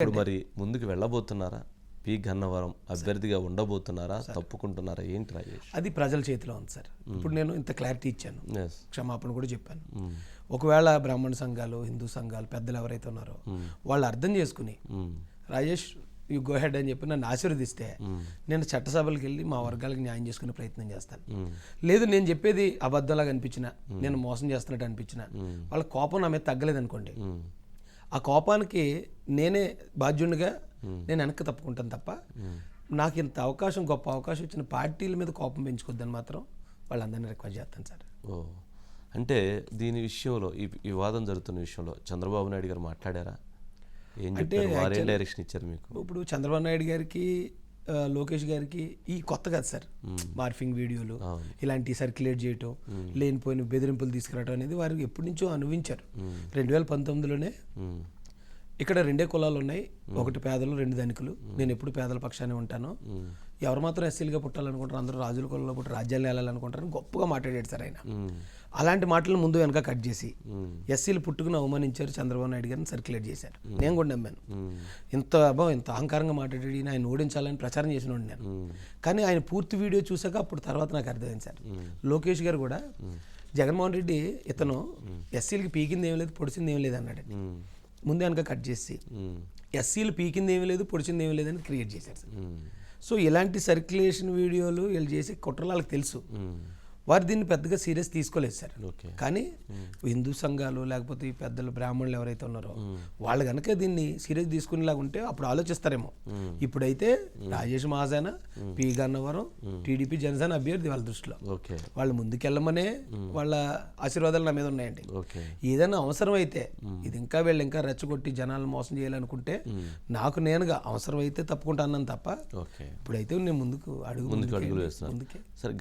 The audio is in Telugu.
ఇప్పుడు మరి ముందుకు వెళ్ళబోతున్నారా? పి గన్నవరం అభ్యర్థిగా ఉండబోతున్నారా? తప్పుకుంటున్నారా? ఏంటి రాజేష్? అది ప్రజల చేతిలో ఉంది సార్. ఇప్పుడు నేను ఇంత క్లారిటీ ఇచ్చాను, Yes. క్షమాపణ కూడా చెప్పాను. ఒకవేళ బ్రాహ్మణ సంఘాలు, హిందూ సంఘాలు పెద్దలు ఎవరైతే ఉన్నారో వాళ్ళు అర్థం చేసుకుని రాజేష్ యూ గో హెడ్ అని చెప్పి నన్ను ఆశీర్వదిస్తే నేను చట్టసభలకు వెళ్ళి మా వర్గాలకు న్యాయం చేసుకునే ప్రయత్నం చేస్తాను. లేదు నేను చెప్పేది అబద్ధంలాగా అనిపించినా, నేను మోసం చేస్తున్నట్టు అనిపించినా, వాళ్ళ కోపం నా మీద తగ్గలేదు అనుకోండి, ఆ కోపానికి నేనే బాధ్యునిగా నేను వెనక్కి తప్పుకుంటాను తప్ప నాకు ఇంత అవకాశం, గొప్ప అవకాశం ఇచ్చిన పార్టీల మీద కోపం పెంచుకోద్దని మాత్రం వాళ్ళందరినీ రిక్వెస్ట్ చేస్తాను సార్. ఓ అంటే దీని విషయంలో ఈ వివాదం జరుగుతున్న విషయంలో చంద్రబాబు నాయుడు గారు మాట్లాడారా? ఏం చెప్పారు? వారేం డైరెక్షన్ ఇచ్చారు మీకు? ఇప్పుడు చంద్రబాబు నాయుడు గారికి, లోకేష్ గారికి ఈ కొత్త కదా సార్, మార్ఫింగ్ వీడియోలు ఇలాంటి సర్క్యులేట్ చేయటం, లేనిపోయిన బెదిరింపులు తీసుకురావడం అనేది వారికి ఎప్పటి నుంచో అనుభవించారు. 2019లోనే ఇక్కడ రెండే కులాలు ఉన్నాయి, ఒకటి పేదలు, రెండు ధనికులు. నేను ఎప్పుడు పేదల పక్షానే ఉంటాను. ఎవరు మాత్రం ఎస్సీలుగా పుట్టాలనుకుంటారు, అందరూ రాజుల కులంలో పుట్టి రాజ్యాలను వెళ్ళాలనుకుంటారు, గొప్పగా మాట్లాడాడు సార్ ఆయన. అలాంటి మాటలను ముందు వెనక కట్ చేసి ఎస్సీలు పుట్టుకుని అవమానించారు చంద్రబాబు నాయుడు గారిని సర్క్యులేట్ చేశారు. నేను కూడా నమ్మాను. ఇంత అహంకారంగా మాట్లాడి ఆయన ఓడించాలని ప్రచారం చేసిన నేను. కానీ ఆయన పూర్తి వీడియో చూసాక అప్పుడు తర్వాత నాకు అర్థమైంది సార్. లోకేష్ గారు కూడా జగన్మోహన్ రెడ్డి ఇతను ఎస్సీలకి పీకింది ఏం లేదు, పొడిచింది ఏం లేదు అన్నాడు. ముందే వెనక కట్ చేసి ఎస్సీలు పీకింది ఏమీ లేదు, పొడిచింది ఏమీ లేదని క్రియేట్ చేశారు సార్. సో ఇలాంటి సర్క్యులేషన్ వీడియోలు వీళ్ళు చేసే కుట్రలు వాళ్ళకి తెలుసు. వారు దీన్ని పెద్దగా సీరియస్ తీసుకోలేదు సార్. కానీ హిందూ సంఘాలు లేకపోతే ఈ పెద్దలు బ్రాహ్మణులు ఎవరైతే ఉన్నారో వాళ్ళు కనుక దీన్ని సీరియస్ తీసుకునేలాగా ఉంటే అప్పుడు ఆలోచిస్తారేమో. ఇప్పుడైతే రాజేష్ మహాసేన, పి గన్నవరం, టీడీపీ జనసేన అభ్యర్థి వాళ్ళ దృష్టిలో వాళ్ళు ముందుకెళ్ళమనే వాళ్ళ ఆశీర్వాదాలు నా మీద ఉన్నాయండి. ఏదైనా అవసరం అయితే ఇది ఇంకా వీళ్ళు ఇంకా రెచ్చగొట్టి జనాలను మోసం చేయాలనుకుంటే నాకు నేనుగా అవసరం అయితే తప్పుకుంటా అన్నాను తప్ప ఇప్పుడైతే నేను ముందుకు అడుగు వేస్తున్నాను.